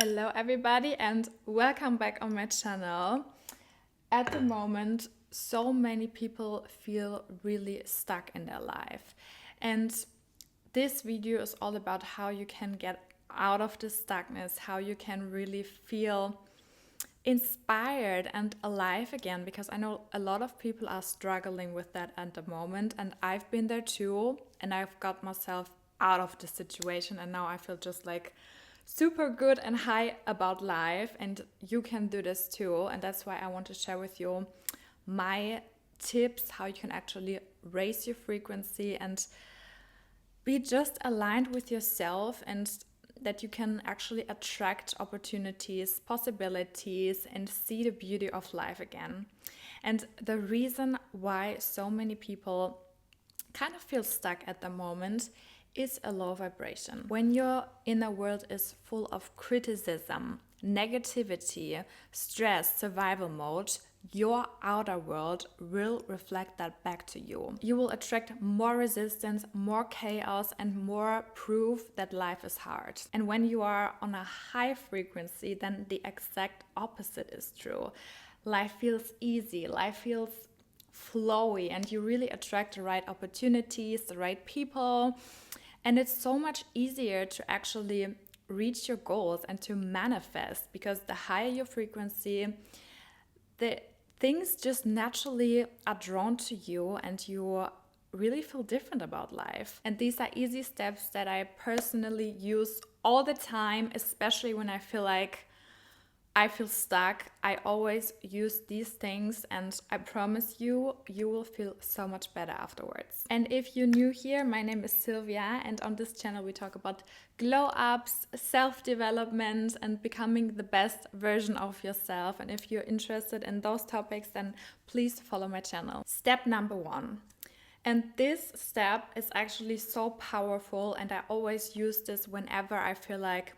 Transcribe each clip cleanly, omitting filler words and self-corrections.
Hello everybody and welcome back on my channel. At the moment, so many people feel really stuck in their life. And this video is all about how you can get out of this stuckness, how you can really feel inspired and alive again, because I know a lot of people are struggling with that at the moment, and I've been there too, and I've got myself out of the situation, and now I feel just like super good and high about life, and you can do this too. And that's why I want to share with you my tips how you can actually raise your frequency and be just aligned with yourself, and that you can actually attract opportunities, possibilities, and see the beauty of life again. And the reason why so many people kind of feel stuck at the moment is a low vibration. When your inner world is full of criticism, negativity, stress, survival mode, your outer world will reflect that back to you. You will attract more resistance, more chaos, and more proof that life is hard. And when you are on a high frequency, then the exact opposite is true. Life feels easy, life feels flowy, and you really attract the right opportunities, the right people. And it's so much easier to actually reach your goals and to manifest, because the higher your frequency, the things just naturally are drawn to you, and you really feel different about life. And these are easy steps that I personally use all the time, especially when I feel like I feel stuck. I always use these things, and I promise you, you will feel so much better afterwards. And if you're new here, my name is Sylvia, and on this channel we talk about glow ups, self-development, and becoming the best version of yourself. And if you're interested in those topics, then please follow my channel. Step number 1. And this step is actually so powerful, and I always use this whenever I feel like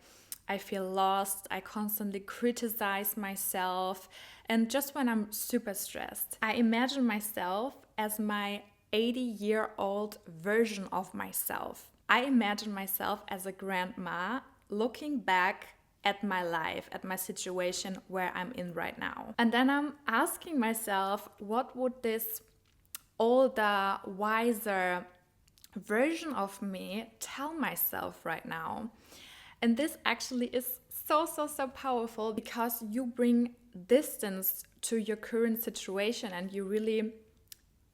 I feel lost, I constantly criticize myself, and just when I'm super stressed. I imagine myself as my 80-year-old version of myself. I imagine myself as a grandma looking back at my life, at my situation where I'm in right now. And then I'm asking myself, what would this older, wiser version of me tell myself right now? And this actually is so powerful, because you bring distance to your current situation and you really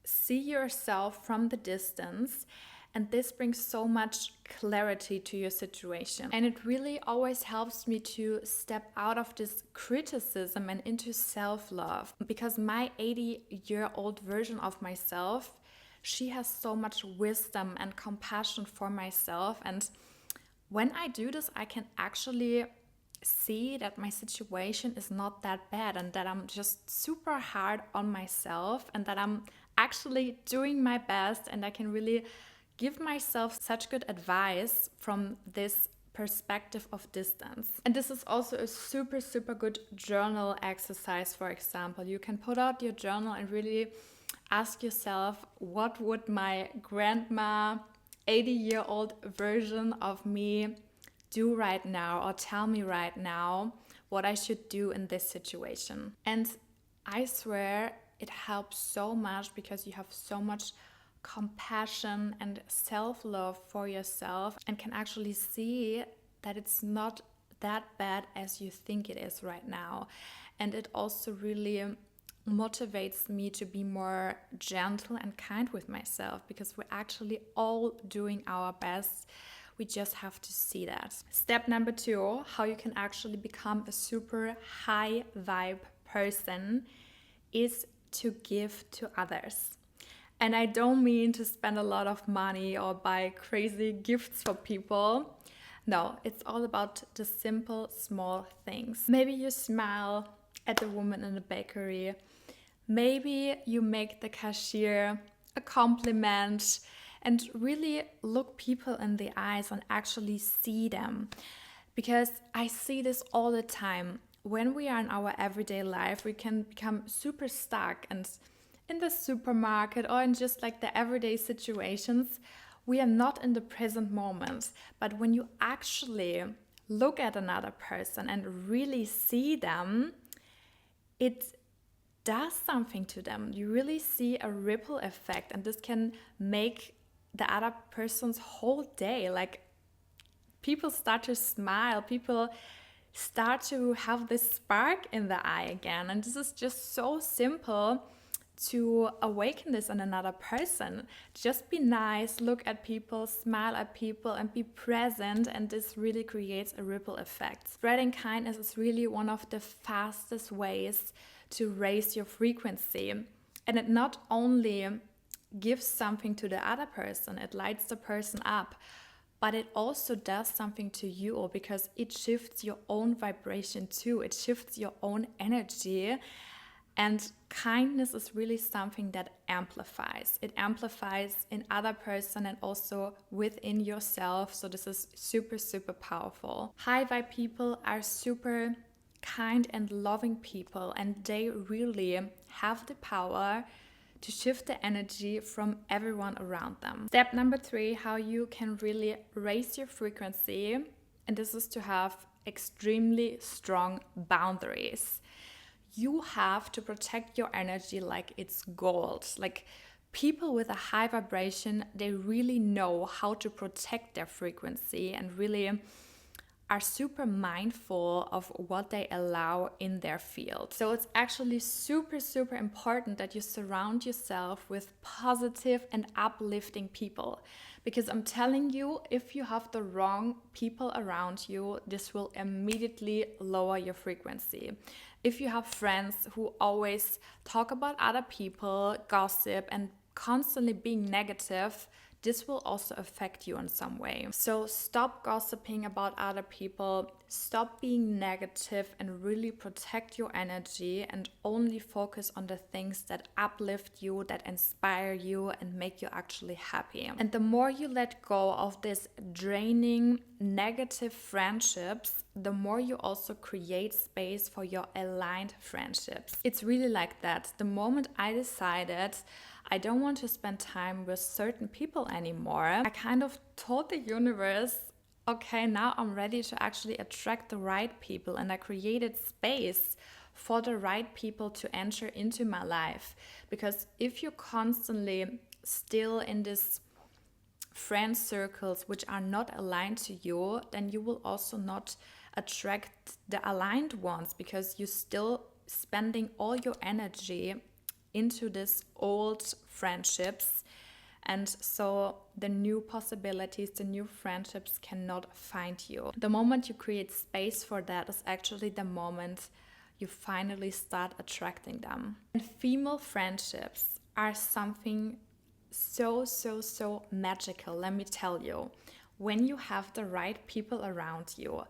see yourself from the distance. And this brings so much clarity to your situation. And it really always helps me to step out of this criticism and into self-love, because my 80-year-old version of myself, she has so much wisdom and compassion for myself. And when I do this, I can actually see that my situation is not that bad, and that I'm just super hard on myself, and that I'm actually doing my best, and I can really give myself such good advice from this perspective of distance. And this is also a super good journal exercise. For example, you can put out your journal and really ask yourself, what would my grandma 80-year-old version of me do right now, or tell me right now what I should do in this situation? And I swear it helps so much, because you have so much compassion and self-love for yourself, and can actually see that it's not that bad as you think it is right now. And it also really motivates me to be more gentle and kind with myself, because we're actually all doing our best. We just have to see that. Step number 2, how you can actually become a super high vibe person, is to give to others. And I don't mean to spend a lot of money or buy crazy gifts for people. No, it's all about the simple, small things. Maybe you smile at the woman in the bakery. Maybe you make the cashier a compliment, and really look people in the eyes and actually see them. Because I see this all the time. When we are in our everyday life, we can become super stuck, and in the supermarket or in just like the everyday situations, we are not in the present moment. But when you actually look at another person and really see them, it does something to them. You really see a ripple effect, and this can make the other person's whole day. Like, people start to smile, people start to have this spark in the eye again. And this is just so simple to awaken this in another person. Just be nice, look at people, smile at people, and be present, and this really creates a ripple effect. Spreading kindness is really one of the fastest ways to raise your frequency, and it not only gives something to the other person, it lights the person up, but it also does something to you, because it shifts your own vibration too. It shifts your own energy. And kindness is really something that amplifies. It amplifies in other person and also within yourself. So this is super, super powerful. High vibe people are super kind and loving people, and they really have the power to shift the energy from everyone around them. Step number 3, how you can really raise your frequency, and this is to have extremely strong boundaries. You have to protect your energy like it's gold. Like, people with a high vibration, they really know how to protect their frequency and really are super mindful of what they allow in their field. So it's actually super, super important that you surround yourself with positive and uplifting people. Because I'm telling you, if you have the wrong people around you, this will immediately lower your frequency. If you have friends who always talk about other people, gossip, and constantly being negative, this will also affect you in some way. So stop gossiping about other people, stop being negative, and really protect your energy, and only focus on the things that uplift you, that inspire you, and make you actually happy. And the more you let go of this draining, negative friendships, the more you also create space for your aligned friendships. It's really like that. The moment I decided I don't want to spend time with certain people anymore, I kind of told the universe, okay, now I'm ready to actually attract the right people, and I created space for the right people to enter into my life. Because if you're constantly still in this friend circles which are not aligned to you, then you will also not attract the aligned ones, because you're still spending all your energy into these old friendships, and so the new possibilities, the new friendships cannot find you. The moment you create space for that is actually the moment you finally start attracting them. And female friendships are something so magical, let me tell you. When you have the right people around you,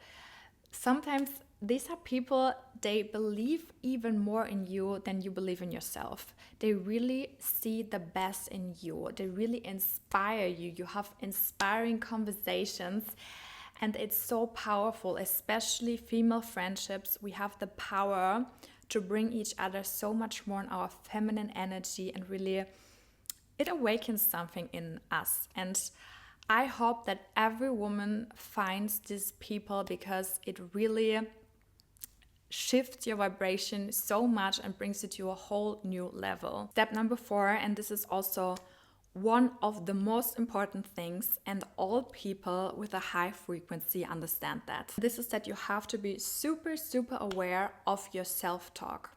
sometimes these are people, they believe even more in you than you believe in yourself. They really see the best in you. They really inspire you. You have inspiring conversations, and it's so powerful, especially female friendships. We have the power to bring each other so much more in our feminine energy, and really it awakens something in us. And I hope that every woman finds these people, because it really shifts your vibration so much and brings it to a whole new level. Step number 4, and this is also one of the most important things, and all people with a high frequency understand that. This is that you have to be super aware of your self-talk.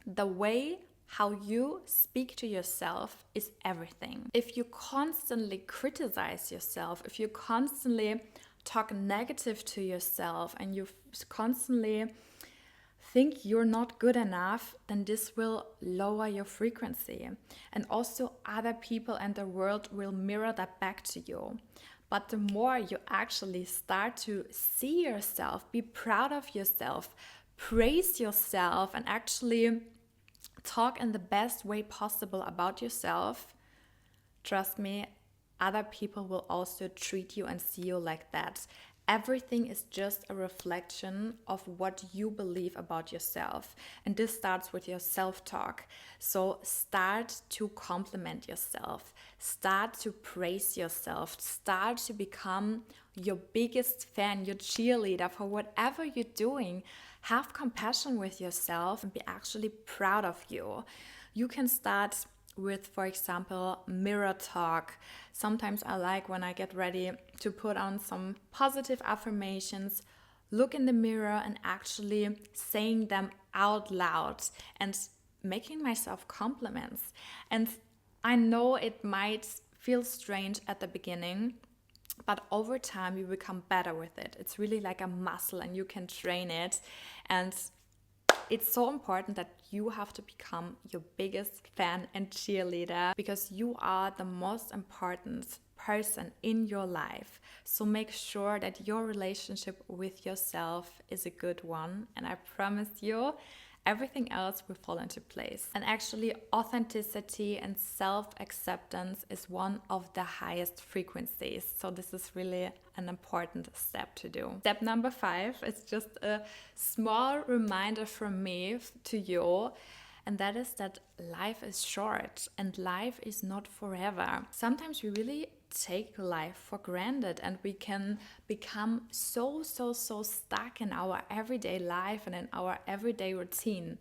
The way how you speak to yourself is everything. If you constantly criticize yourself, if you constantly talk negative to yourself, and you constantly think you're not good enough, then this will lower your frequency. And also other people and the world will mirror that back to you. But the more you actually start to see yourself, be proud of yourself, praise yourself, and actually talk in the best way possible about yourself, trust me, other people will also treat you and see you like that. Everything is just a reflection of what you believe about yourself. And this starts with your self-talk. So start to compliment yourself. Start to praise yourself. Start to become your biggest fan, your cheerleader for whatever you're doing. Have compassion with yourself and be actually proud of you. You can start with, for example, mirror talk. Sometimes I like, when I get ready, to put on some positive affirmations, look in the mirror and actually saying them out loud and making myself compliments. And I know it might feel strange at the beginning, but over time you become better with it. It's really like a muscle and you can train it. And it's so important that you have to become your biggest fan and cheerleader, because you are the most important person in your life. So make sure that your relationship with yourself is a good one, and I promise you, everything else will fall into place. And actually, authenticity and self-acceptance is one of the highest frequencies. So this is really an important step to do. Step number 5 is just a small reminder from me to you. And that is that life is short and life is not forever. Sometimes we really take life for granted and we can become so stuck in our everyday life and in our everyday routine.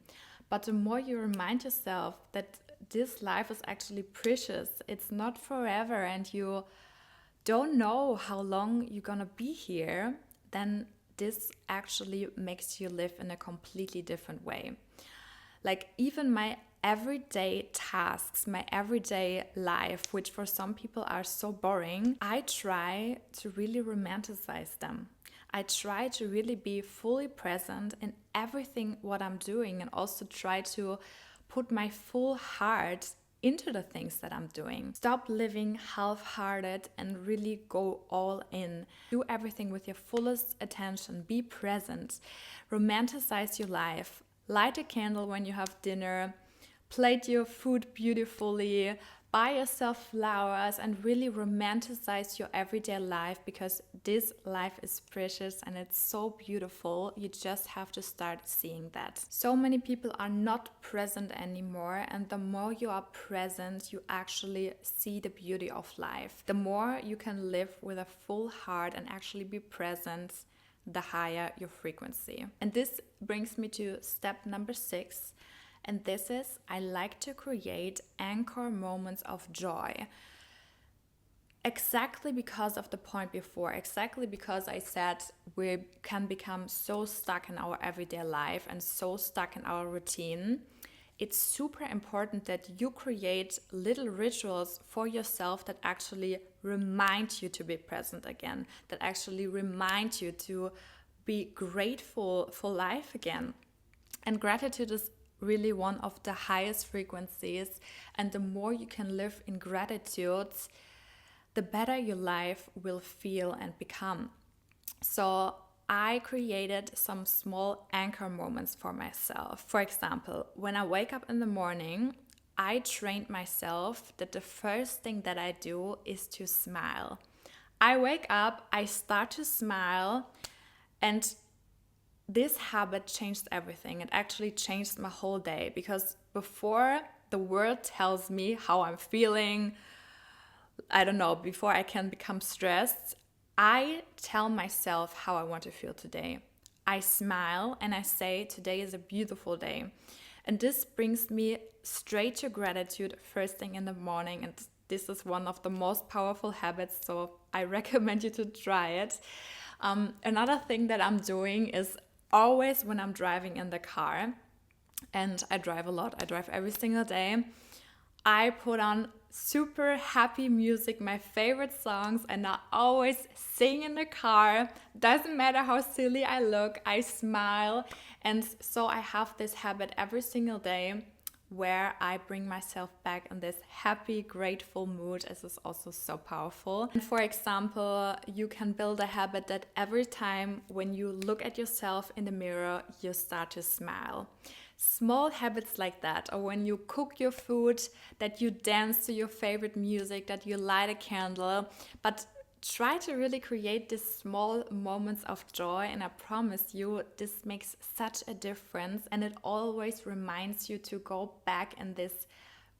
But the more you remind yourself that this life is actually precious, it's not forever, and you don't know how long you're gonna be here, then this actually makes you live in a completely different way. Like even my everyday tasks, my everyday life, which for some people are so boring, I try to really romanticize them. I try to really be fully present in everything what I'm doing, and also try to put my full heart into the things that I'm doing. Stop living half-hearted and really go all in. Do everything with your fullest attention. Be present. Romanticize your life. Light a candle when you have dinner, plate your food beautifully, buy yourself flowers, and really romanticize your everyday life, because this life is precious and it's so beautiful. You just have to start seeing that. So many people are not present anymore, and the more you are present, you actually see the beauty of life. The more you can live with a full heart and actually be present, the higher your frequency. And this brings me to step number 6. And this is, I like to create anchor moments of joy. Exactly because of the point before, exactly because I said we can become so stuck in our everyday life and so stuck in our routine. It's super important that you create little rituals for yourself that actually remind you to be present again, that actually remind you to be grateful for life again. And gratitude is really one of the highest frequencies, and the more you can live in gratitude, the better your life will feel and become. So I created some small anchor moments for myself. For example, when I wake up in the morning, I trained myself that the first thing that I do is to smile. I wake up, I start to smile, and this habit changed everything. It actually changed my whole day, because before the world tells me how I'm feeling, I don't know, before I can become stressed, I tell myself how I want to feel today. I smile and I say, today is a beautiful day. And this brings me straight to gratitude first thing in the morning. And this is one of the most powerful habits, so I recommend you to try it. Another thing that I'm doing is always when I'm driving in the car, and I drive a lot, I drive every single day, I put on super happy music, my favorite songs, and I always sing in the car. Doesn't matter how silly I look, I smile. And so I have this habit every single day where I bring myself back in this happy, grateful mood. This is also so powerful. And for example, you can build a habit that every time when you look at yourself in the mirror, you start to smile. Small habits like that, or when you cook your food, that you dance to your favorite music, that you light a candle, but try to really create these small moments of joy, and I promise you this makes such a difference, and it always reminds you to go back in this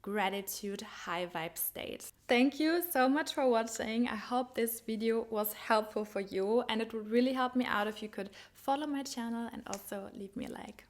gratitude high vibe state. Thank you so much for watching. I hope this video was helpful for you, and it would really help me out if you could follow my channel and also leave me a like.